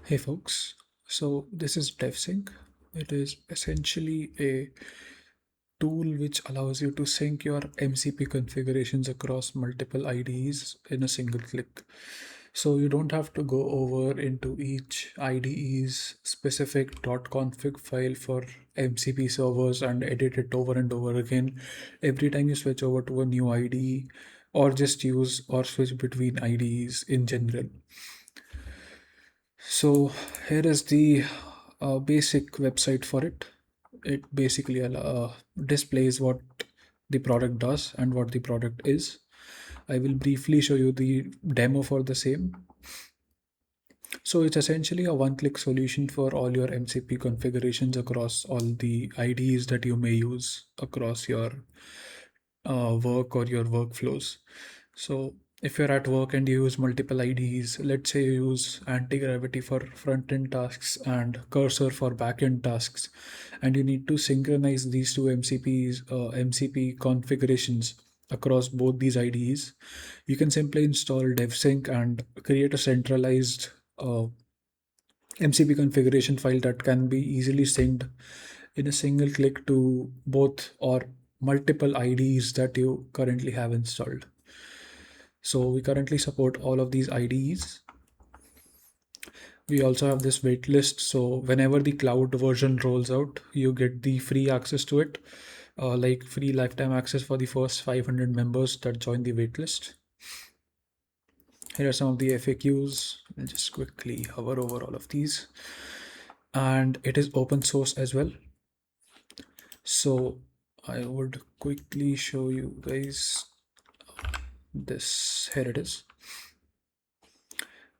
Hey folks, so this is DevSync. It is essentially a tool which allows you to sync your MCP configurations across multiple IDEs in a single click. So you don't have to go over into each IDE's specific .config file for MCP servers and edit it over and over again every time you switch over to a new IDE, or just use or switch between IDEs in general. So here is the basic website for it. It basically displays what the product does and what the product is. I will briefly show you the demo for the same. So it's essentially a one-click solution for all your MCP configurations across all the IDEs that you may use across your work or your workflows. So if you're at work and you use multiple IDEs, let's say you use Antigravity for front-end tasks and Cursor for back-end tasks, and you need to synchronize these two MCP configurations across both these IDEs, you can simply install DEVSYNQ and create a centralized MCP configuration file that can be easily synced in a single click to both or multiple IDEs that you currently have installed. So we currently support all of these IDEs. We also have this waitlist. So whenever the cloud version rolls out, you get the free access to it, like free lifetime access for the first 500 members that join the waitlist. Here are some of the FAQs. I'll just quickly hover over all of these. And it is open source as well. So I would quickly show you guys this. Here it is.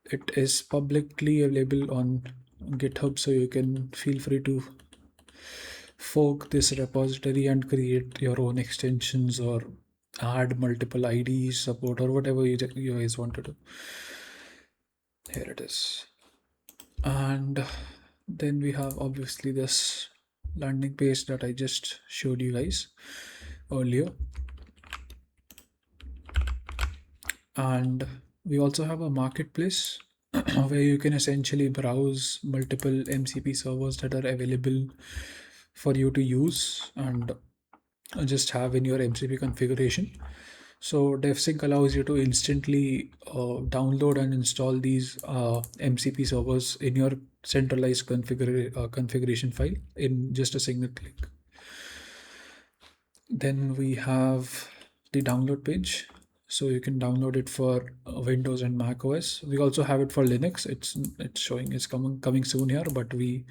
It is publicly available on GitHub, so you can feel free to fork this repository and create your own extensions or add multiple IDs support or whatever you guys want to do. Here it is. And then we have obviously this landing page that I just showed you guys earlier. And we also have a marketplace where you can essentially browse multiple MCP servers that are available for you to use and just have in your MCP configuration. So DevSync allows you to instantly download and install these MCP servers in your centralized configuration file in just a single click. Then we have the download page. So you can download it for Windows and Mac OS. We also have it for Linux. It's showing it's coming soon here, but we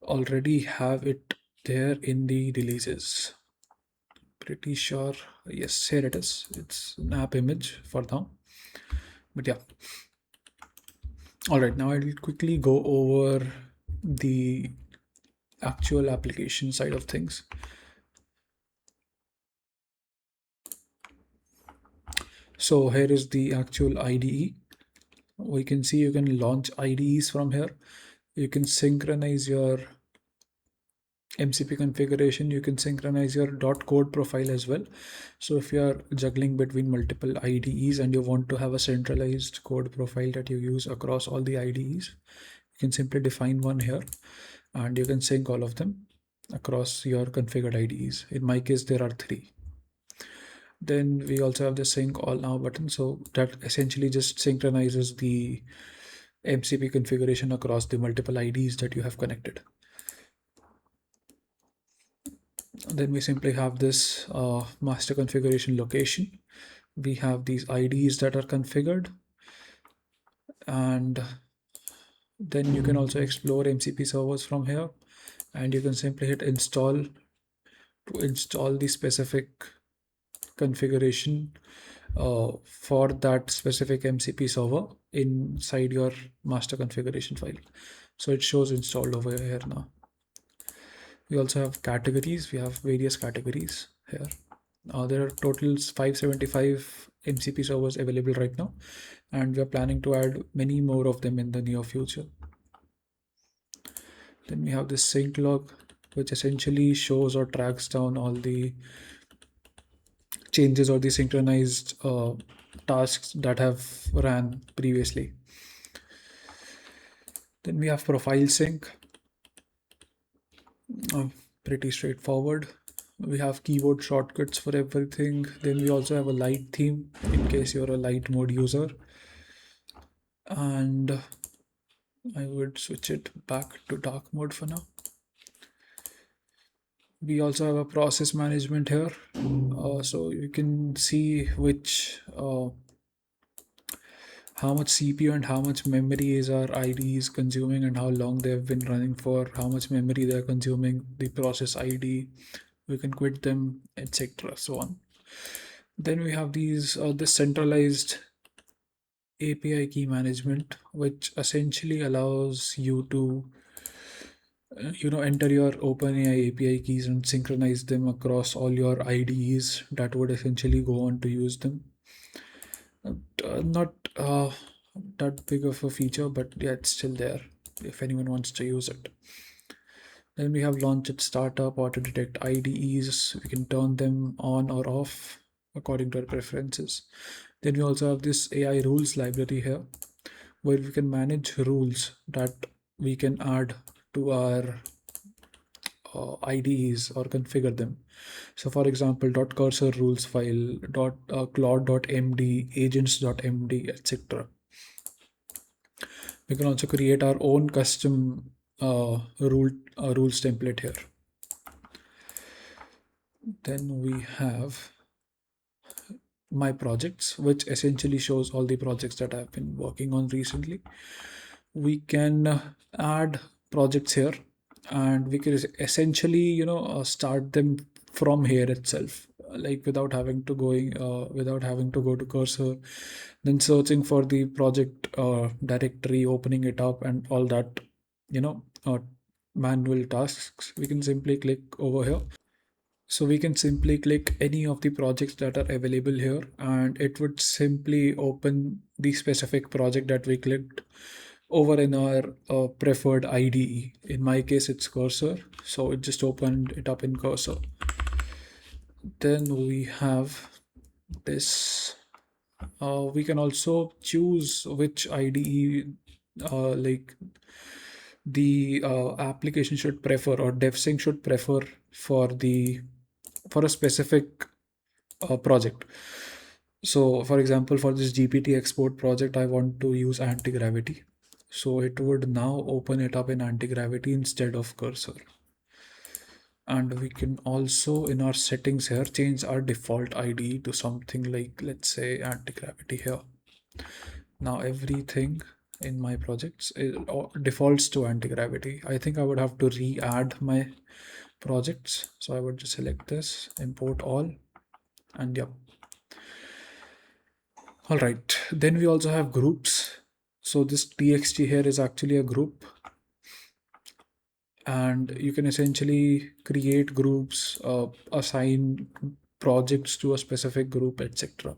already have it there in the releases. Pretty sure. Yes, here it is. It's an app image for now. But yeah. All right, now I'll quickly go over the actual application side of things. So here is the actual IDE. We can see you can launch IDEs from here. You can synchronize your MCP configuration. You can synchronize your .code profile as well. So if you are juggling between multiple IDEs and you want to have a centralized code profile that you use across all the IDEs, you can simply define one here and you can sync all of them across your configured IDEs. In my case, there are 3. Then we also have the sync all now button. So that essentially just synchronizes the MCP configuration across the multiple IDs that you have connected. Then we simply have this master configuration location. We have these IDs that are configured. And then you can also explore MCP servers from here. And you can simply hit install to install the specific configuration for that specific MCP server inside your master configuration file. So it shows installed over here now. We also have categories. We have various categories here. There are total 575 MCP servers available right now, and we are planning to add many more of them in the near future. Then we have this sync log, which essentially shows or tracks down all the changes or the synchronized tasks that have ran previously. Then we have profile sync, pretty straightforward. We have keyboard shortcuts for everything. Then we also have a light theme in case you're a light mode user. And I would switch it back to dark mode for now. We also have a process management here. So you can see which how much CPU and how much memory is our IDEs consuming and how long they have been running for, how much memory they are consuming, the process ID, we can quit them, etc. so on. Then we have this centralized API key management, which essentially allows you to enter your OpenAI API keys and synchronize them across all your IDEs that would essentially go on to use them. Not that big of a feature, but yeah, it's still there if anyone wants to use it. Then we have launch at startup, auto detect IDEs. We can turn them on or off according to our preferences. Then we also have this AI rules library here, where we can manage rules that we can add to our IDEs or configure them. So for example, .cursorrules file, claude.md, agents.md, etc. We can also create our own custom rules template here. Then we have my projects, which essentially shows all the projects that I've been working on recently. We can add projects here, and we can essentially start them from here itself, like without having to go to cursor, then searching for the project directory, opening it up, and all that manual tasks. We can simply click over here. So we can simply click any of the projects that are available here, and it would simply open the specific project that we clicked over in our preferred IDE. In my case, it's Cursor, so it just opened it up in Cursor. Then we have this. We can also choose which IDE like the application should prefer, or DEVSYNQ should prefer for a specific project. So for example, for this GPT export project, I want to use Antigravity. So it would now open it up in Antigravity instead of Cursor. And we can also, in our settings here, change our default ID to something like, let's say, Antigravity here. Now everything in my projects defaults to Antigravity. I think I would have to re-add my projects. So I would just select this, import all, and yep. All right, then we also have groups. So this txt here is actually a group, and you can essentially create groups, assign projects to a specific group, etc.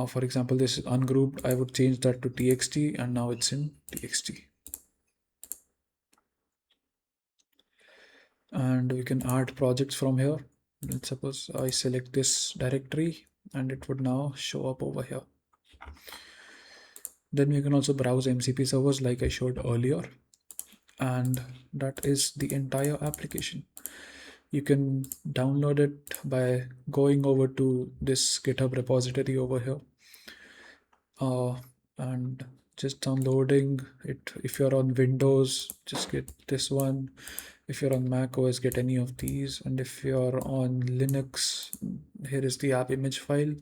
For example, this is ungrouped. I would change that to txt, and now it's in txt. And we can add projects from here. Let's suppose I select this directory, and it would now show up over here. Then we can also browse MCP servers like I showed earlier, and that is the entire application. You can download it by going over to this GitHub repository over here, and just downloading it. If you're on Windows, just get this one. If you're on Mac OS, get any of these. And if you're on Linux, here is the app image file.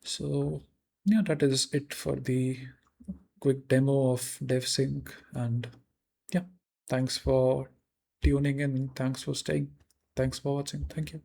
So yeah, that is it for the quick demo of DEVSYNQ. And yeah, thanks for tuning in. Thanks for staying. Thanks for watching. Thank you.